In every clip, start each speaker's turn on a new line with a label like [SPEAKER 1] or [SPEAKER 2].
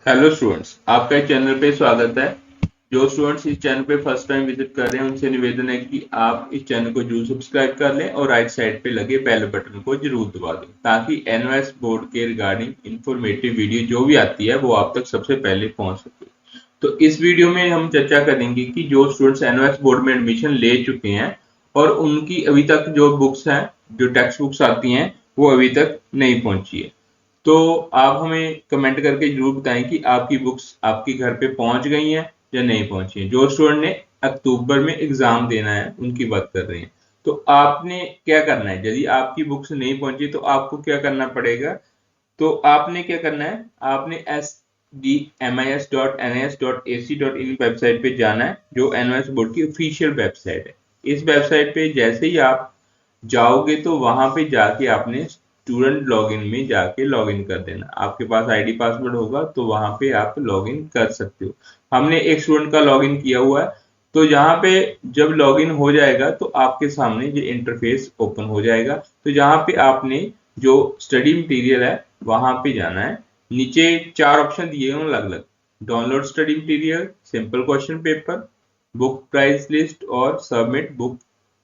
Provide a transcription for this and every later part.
[SPEAKER 1] Hello students, आपका इस channel पे स्वागत है। जो स्टूडेंट्स इस चैनल पे फर्स्ट टाइम विजिट कर रहे हैं उनसे निवेदन है कि आप इस चैनल को जरूर सब्सक्राइब कर लें और राइट साइड पे लगे बेल बटन को जरूर दबा दें ताकि एनओएस बोर्ड के रिगार्डिंग इंफॉर्मेटिव वीडियो जो भी आती है वो आप तक सबसे पहले पहुंच सके। तो इस वीडियो में हम चर्चा करेंगे कि जो स्टूडेंट्स एनओएस बोर्ड में एडमिशन ले चुके हैं और उनकी अभी तक जो बुक्स हैं, जो टेक्स्ट बुक्स आती हैं, वो अभी तक नहीं पहुंची है। तो आप हमें कमेंट करके जरूर बताएं कि आपकी बुक्स आपके घर पे पहुंच गई हैं या नहीं पहुंची हैं। जो स्टूडेंट ने अक्टूबर में एग्जाम देना है उनकी बात कर रहे हैं। तो आपने क्या करना है, यदि आपकी बुक्स नहीं पहुंची तो आपको क्या करना पड़ेगा। तो आपने क्या करना है, आपने sdmis.nas.ac.in वेबसाइट पे जाना है जो एनओएस बोर्ड की ऑफिशियल वेबसाइट है। इस वेबसाइट पे जैसे ही आप जाओगे तो वहां पे जाके आपने स्टूडेंट लॉगिन में जाके लॉगिन कर देना। आपके पास आईडी पासवर्ड होगा तो वहां पे आप लॉगिन कर सकते हो। हमने एक स्टूडेंट का लॉगिन किया हुआ है। तो यहाँ पे जब लॉगिन हो जाएगा तो आपके सामने ये इंटरफेस ओपन हो जाएगा। तो यहाँ पे आपने जो स्टडी मटेरियल है वहां पे जाना है। नीचे चार ऑप्शन दिए हैं अलग अलग: download study material, simple question paper, book price list और सबमिट बुक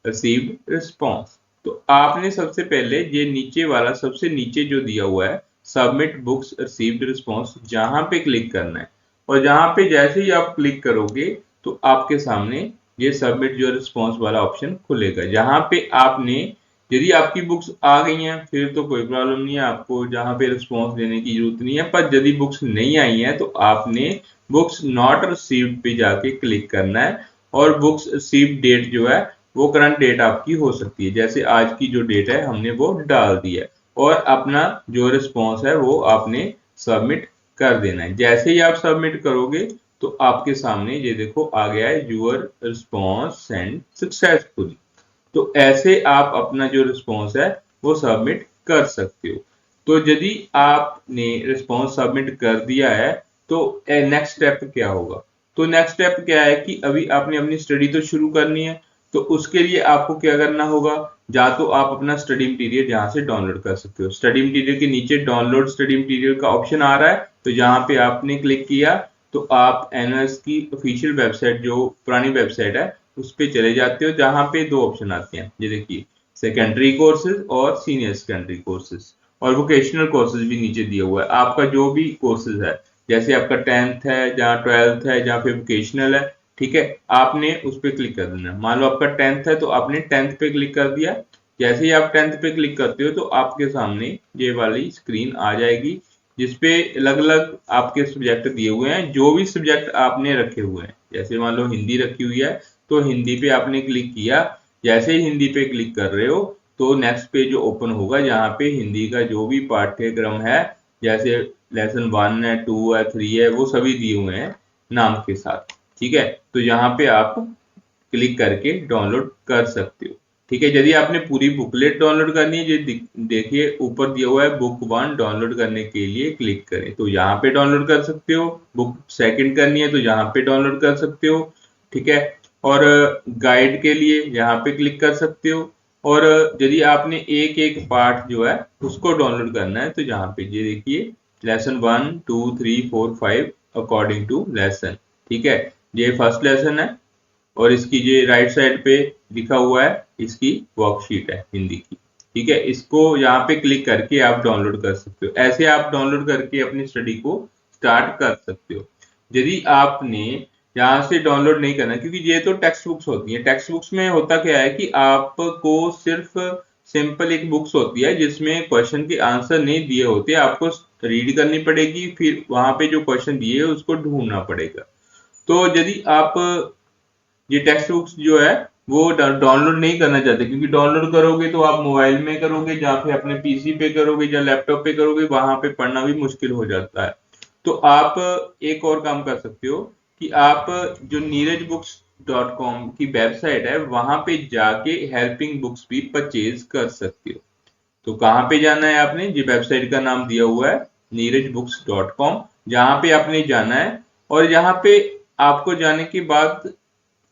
[SPEAKER 1] रिसीव्ड रिस्पॉन्स। तो आपने सबसे पहले ये नीचे वाला सबसे नीचे जो दिया हुआ है सबमिट बुक्स रिसीव्ड रिस्पॉन्स, जहां पे क्लिक करना है। और जहां पे जैसे ही आप क्लिक करोगे तो आपके सामने ये सबमिट जो रिस्पॉन्स वाला ऑप्शन खुलेगा, जहां पे आपने, यदि आपकी बुक्स आ गई हैं फिर तो कोई प्रॉब्लम नहीं है, आपको जहां पे रिस्पॉन्स देने की जरूरत नहीं है। पर यदि बुक्स नहीं आई हैं तो आपने बुक्स नॉट रिसीव्ड पे जाके क्लिक करना है। और बुक्स रिसीव्ड डेट जो है वो करंट डेट आपकी हो सकती है, जैसे आज की जो डेट है हमने वो डाल दी है। और अपना जो रिस्पॉन्स है वो आपने सबमिट कर देना है। जैसे ही आप सबमिट करोगे तो आपके सामने ये देखो आ गया है यूर रिस्पॉन्स सेंड सक्सेसफुली। तो ऐसे आप अपना जो रिस्पॉन्स है वो सबमिट कर सकते हो। तो यदि आपने रिस्पॉन्स सबमिट कर दिया है तो नेक्स्ट स्टेप क्या होगा। तो नेक्स्ट स्टेप क्या है कि अभी आपने अपनी स्टडी तो शुरू करनी है। तो उसके लिए आपको क्या करना होगा, या तो आप अपना स्टडी मटेरियल यहाँ से डाउनलोड कर सकते हो। स्टडी मटेरियल के नीचे डाउनलोड स्टडी मटेरियल का ऑप्शन आ रहा है, तो यहाँ पे आपने क्लिक किया तो आप एनओएस की ऑफिशियल वेबसाइट, जो पुरानी वेबसाइट है, उस पे चले जाते हो, जहां पे दो ऑप्शन आते हैं। ये देखिए, सेकेंडरी कोर्सेज और सीनियर सेकेंडरी कोर्सेज, और वोकेशनल कोर्सेज भी नीचे दिया हुआ है। आपका जो भी कोर्सेज है, जैसे आपका 10th है, जहाँ 12th है, जहाँ पे वोकेशनल है, ठीक है, आपने उस पर क्लिक कर देना। मान लो आपका 10th है तो आपने 10th पे क्लिक कर दिया। जैसे ही आप 10th पे क्लिक करते हो तो आपके सामने ये वाली स्क्रीन आ जाएगी जिसपे अलग अलग आपके सब्जेक्ट दिए हुए हैं, जो भी सब्जेक्ट आपने रखे हुए हैं। जैसे मान लो हिंदी रखी हुई है तो हिंदी पे आपने क्लिक किया। जैसे ही हिंदी पे क्लिक कर रहे हो तो नेक्स्ट पेज ओपन होगा, जहाँ पे हिंदी का जो भी पाठ्यक्रम है, जैसे लेसन 1 है, 2 है, 3 है, वो सभी दिए हुए हैं नाम के साथ। ठीक है, तो यहाँ पे आप क्लिक करके डाउनलोड कर सकते हो। ठीक है, यदि आपने पूरी बुकलेट डाउनलोड करनी है, ये देखिए ऊपर दिया हुआ है बुक 1 डाउनलोड करने के लिए क्लिक करें, तो यहाँ पे डाउनलोड कर सकते हो। बुक सेकंड करनी है तो यहाँ पे डाउनलोड कर सकते हो। ठीक है, और गाइड के लिए यहाँ पे क्लिक कर सकते हो। और यदि आपने एक एक पार्ट जो है उसको डाउनलोड करना है तो यहाँ पे ये देखिए, लेसन 1 2 3 4 5 अकॉर्डिंग टू लेसन। ठीक है, ये फर्स्ट लेसन है और इसकी जो राइट साइड पे लिखा हुआ है इसकी वर्कशीट है हिंदी की। ठीक है, इसको यहाँ पे क्लिक करके आप डाउनलोड कर सकते हो। ऐसे आप डाउनलोड करके अपनी स्टडी को स्टार्ट कर सकते हो। यदि आपने यहाँ से डाउनलोड नहीं करना, क्योंकि ये तो टेक्स्ट बुक्स होती है। टेक्स्ट बुक्स में होता क्या है कि आपको सिर्फ सिंपल एक बुक्स होती है जिसमें क्वेश्चन के आंसर नहीं दिए होते, आपको रीड करनी पड़ेगी, फिर वहां पे जो क्वेश्चन दिए है उसको ढूंढना पड़ेगा। तो यदि आप ये टेक्स्ट बुक्स जो है वो डाउनलोड नहीं करना चाहते, क्योंकि डाउनलोड करोगे तो आप मोबाइल में करोगे या फिर अपने पीसी पे करोगे या लैपटॉप पे करोगे, वहां पे पढ़ना भी मुश्किल हो जाता है। तो आप एक और काम कर सकते हो कि आप जो नीरज बुक्स डॉट कॉम की वेबसाइट है वहां पे जाके हेल्पिंग बुक्स भी परचेज कर सकते हो। तो कहाँ पे जाना है आपने, जी वेबसाइट का नाम दिया हुआ है नीरज बुक्स डॉट कॉम, जहाँ पे आपने जाना है। और यहाँ पे आपको जाने के बाद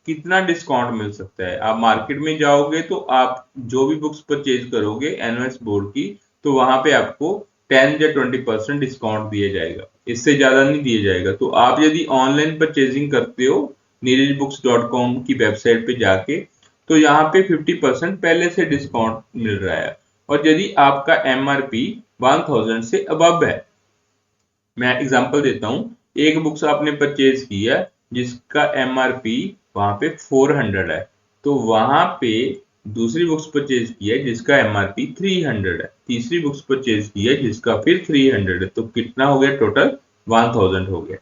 [SPEAKER 1] कितना डिस्काउंट मिल सकता है, आप मार्केट में जाओगे तो आप जो भी बुक्स परचेज करोगे एनओएस बोर्ड की, तो वहां पे आपको 10 या 20% डिस्काउंट दिया जाएगा। इससे ज्यादा नहीं दिया जाएगा। तो आप यदि ऑनलाइन परचेजिंग करते हो neerajbooks.com की वेबसाइट पे जाके, तो यहाँ पे 50% पहले से डिस्काउंट मिल रहा है। और यदि आपका MRP 1000 से अबव है, मैं एग्जांपल देता हूँ, एक बुक्स आपने परचेज की है जिसका MRP वहां पे 400 है, तो वहां पे दूसरी बुक्स परचेज की है जिसका MRP 300 है, तीसरी बुक्स परचेज की है जिसका फिर 300 है, तो कितना हो गया टोटल 1000 हो गया।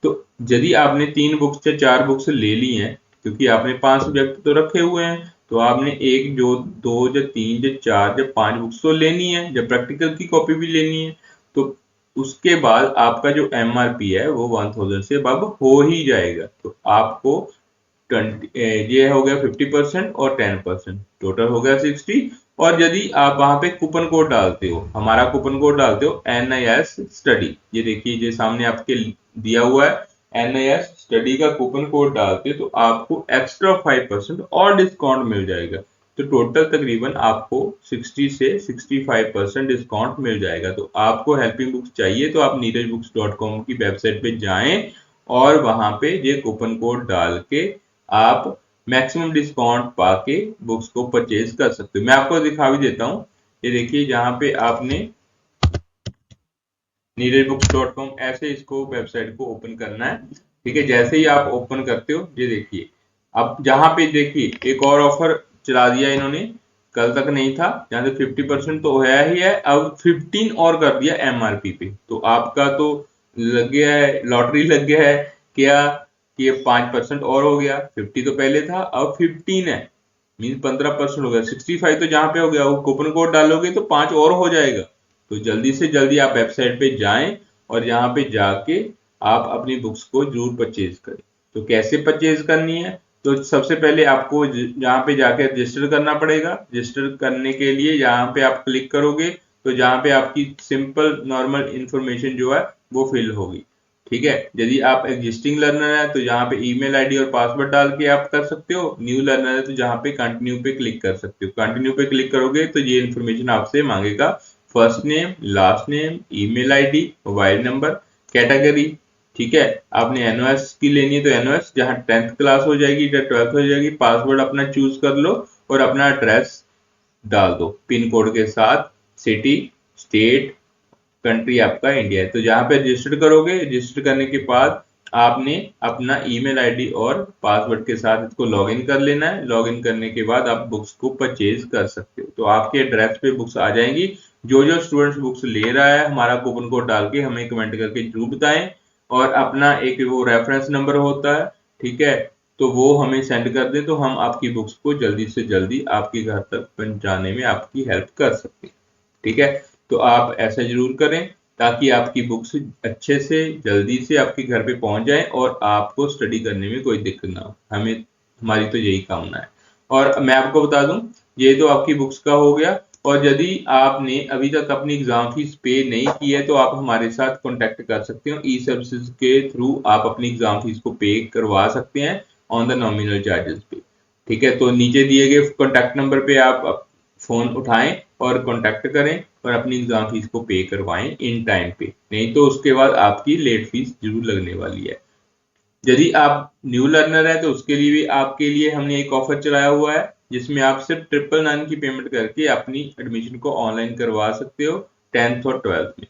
[SPEAKER 1] तो यदि आपने 3 बुक्स या 4 बुक्स ले ली हैं, क्योंकि आपने 5 सब्जेक्ट तो रखे हुए हैं, तो आपने एक जो 2 या 3 या 4 या 5 बुक्स तो लेनी है, जब प्रैक्टिकल की कॉपी भी लेनी है, तो उसके बाद आपका जो MRP है वो 1000 से अब हो ही जाएगा। तो आपको 20 ये हो गया 50% और 10%, टोटल हो गया 60। और यदि आप वहां पे कूपन कोड डालते हो, हमारा कूपन कोड डालते हो NIS स्टडी, ये देखिए ये सामने आपके दिया हुआ है, NIS स्टडी का कूपन कोड डालते हो तो आपको एक्स्ट्रा 5% और डिस्काउंट मिल जाएगा। तो टोटल तकरीबन आपको 60 से 65% डिस्काउंट मिल जाएगा। तो आपको हेल्पिंग बुक्स चाहिए तो आप neerajbooks.com की वेबसाइट पे जाएं और वहां पे ये कूपन कोड डाल के आप मैक्सिमम डिस्काउंट पाके बुक्स को परचेज कर सकते हो। मैं आपको दिखा भी देता हूँ, ये देखिए जहां पे आपने neerajbooks.com ऐसे इसको वेबसाइट को ओपन करना है। ठीक है, जैसे ही आप ओपन करते हो ये देखिए, अब जहां पे देखिए एक और ऑफर चला दिया इन्होंने, कल तक नहीं था, जहां से 50% तो है ही है, अब 15 और कर दिया MRP पे। तो आपका तो लग गया है, लॉटरी लग गया है क्या कि ये 5% और हो गया। 50 तो पहले था, अब 15 है, मीन 15% हो गया। 65 तो जहां पे हो गया, वो कूपन कोड डालोगे तो 5 और हो जाएगा। तो जल्दी से जल्दी आप वेबसाइट पे जाएं और यहाँ पे जाके आप अपनी बुक्स को जरूर परचेज करें। तो कैसे परचेज करनी है, तो सबसे पहले आपको यहाँ पे जाके रजिस्टर करना पड़ेगा। रजिस्टर करने के लिए यहाँ पे आप क्लिक करोगे तो जहाँ पे आपकी सिंपल नॉर्मल इंफॉर्मेशन जो है वो फिल होगी। ठीक है, यदि आप एग्जिस्टिंग लर्नर है तो यहाँ पे ईमेल आईडी और पासवर्ड डाल के आप कर सकते हो। न्यू लर्नर है तो जहाँ पे कंटिन्यू पे क्लिक कर सकते हो। कंटिन्यू पे क्लिक करोगे तो ये इन्फॉर्मेशन आपसे मांगेगा, first name, last name, email ID, mobile number, category. ठीक है, आपने NOS की लेनी है तो NOS, जहाँ 10th क्लास हो जाएगी या 12th हो जाएगी, पासवर्ड अपना चूज कर लो और अपना एड्रेस डाल दो पिन कोड के साथ, सिटी, स्टेट, कंट्री आपका इंडिया है। तो जहां पे रजिस्टर करोगे, रजिस्टर करने के बाद आपने अपना ईमेल आईडी और पासवर्ड के साथ इसको लॉगिन कर लेना है। लॉगिन करने के बाद आप बुक्स को परचेज कर सकते हो। तो आपके एड्रेस पे बुक्स आ जाएंगी। जो जो स्टूडेंट्स बुक्स ले रहा है, हमारा कूपन कोड डाल के हमें कमेंट करके जरूर बताएं, और अपना एक वो रेफरेंस नंबर होता है, ठीक है, तो वो हमें सेंड कर दे, तो हम आपकी बुक्स को जल्दी से जल्दी आपके घर तक पहुंचाने में आपकी हेल्प कर सकते हैं। ठीक है, तो आप ऐसा जरूर करें ताकि आपकी बुक्स अच्छे से जल्दी से आपके घर पे पहुंच जाए और आपको स्टडी करने में कोई दिक्कत ना हो। हमारी तो यही कामना है। और मैं आपको बता दूं, ये तो आपकी बुक्स का हो गया। और यदि आपने अभी तक अपनी एग्जाम फीस पे नहीं की है तो आप हमारे साथ कांटेक्ट कर सकते हो। ई सर्विसेज के थ्रू आप अपनी एग्जाम फीस को पे करवा सकते हैं ऑन द नॉमिनल चार्जेस पे। ठीक है, तो नीचे दिए गए कॉन्टैक्ट नंबर पे आप फोन उठाएं और कांटेक्ट करें और अपनी एग्जाम फीस को पे करवाएं इन टाइम पे, नहीं तो उसके बाद आपकी लेट फीस जरूर लगने वाली है। यदि आप न्यू लर्नर है तो उसके लिए भी आपके लिए हमने एक ऑफर चलाया हुआ है जिसमें आप सिर्फ 999 की पेमेंट करके अपनी एडमिशन को ऑनलाइन करवा सकते हो 10th और 12th में।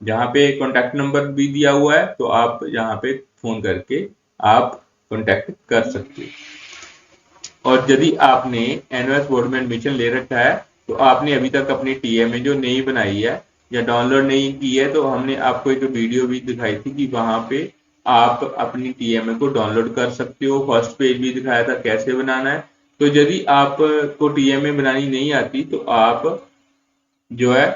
[SPEAKER 1] जहाँ पे कॉन्टैक्ट नंबर भी दिया हुआ है, तो आप यहाँ पे फोन करके आप कॉन्टैक्ट कर सकते हो। और यदि आपने NOS बोर्ड में एडमिशन ले रखा है तो आपने अभी तक अपनी TMA जो नई बनाई है या डाउनलोड नहीं की है, तो हमने आपको एक वीडियो भी दिखाई थी कि वहां पे आप अपनी TMA को डाउनलोड कर सकते हो। फर्स्ट पेज भी दिखाया था कैसे बनाना है। तो यदि आपको TMA बनानी नहीं आती तो आप जो है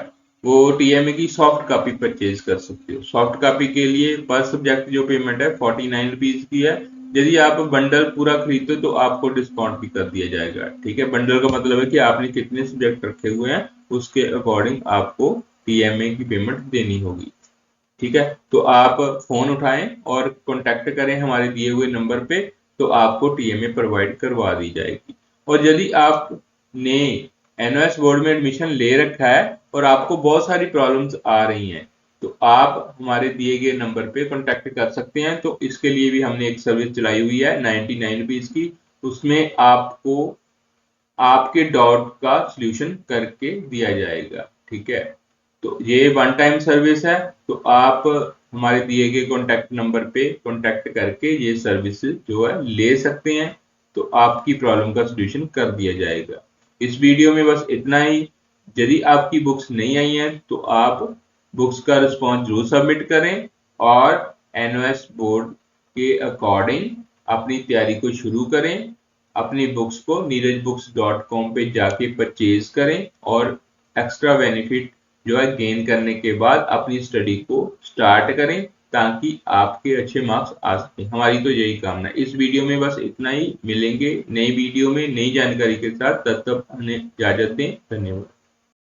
[SPEAKER 1] वो TMA की सॉफ्ट कॉपी परचेज कर सकते हो। सॉफ्ट कॉपी के लिए पर सब्जेक्ट जो पेमेंट है 49 रुपीज की है। यदि आप बंडल पूरा खरीदते हो तो आपको डिस्काउंट भी कर दिया जाएगा। ठीक है, बंडल का मतलब है कि आपने कितने सब्जेक्ट रखे हुए हैं उसके अकॉर्डिंग आपको TMA की पेमेंट देनी होगी। ठीक है, तो आप फोन उठाएं और कांटेक्ट करें हमारे दिए हुए नंबर पे, तो आपको TMA प्रोवाइड करवा दी जाएगी। और यदि आपने NOS बोर्ड में एडमिशन ले रखा है और आपको बहुत सारी प्रॉब्लम्स आ रही हैं, तो आप हमारे दिए गए नंबर पे कांटेक्ट कर सकते हैं। तो इसके लिए भी हमने एक सर्विस चलाई हुई है 99 रुपीज की, उसमें आपको आपके डाउट का सॉल्यूशन करके दिया जाएगा। ठीक है, तो ये वन टाइम सर्विस है, तो आप हमारे दिए गए कॉन्टैक्ट नंबर पे कॉन्टैक्ट करके ये सर्विस जो है ले सकते हैं, तो आपकी प्रॉब्लम का सॉल्यूशन कर दिया जाएगा। इस वीडियो में बस इतना ही। यदि आपकी बुक्स नहीं आई हैं तो आप बुक्स का रिस्पॉन्स जरूर सबमिट करें और एनओएस बोर्ड के अकॉर्डिंग अपनी तैयारी को शुरू करें। अपनी बुक्स को neerajbooks.com पे जाके परचेज करें और एक्स्ट्रा बेनिफिट जो है गेन करने के बाद अपनी स्टडी को स्टार्ट करें, ताकि आपके अच्छे मार्क्स आ सकें। हमारी तो यही कामना है। इस वीडियो में बस इतना ही। मिलेंगे नई वीडियो में नई जानकारी के साथ, तब तक हमें इजाजत दें। धन्यवाद।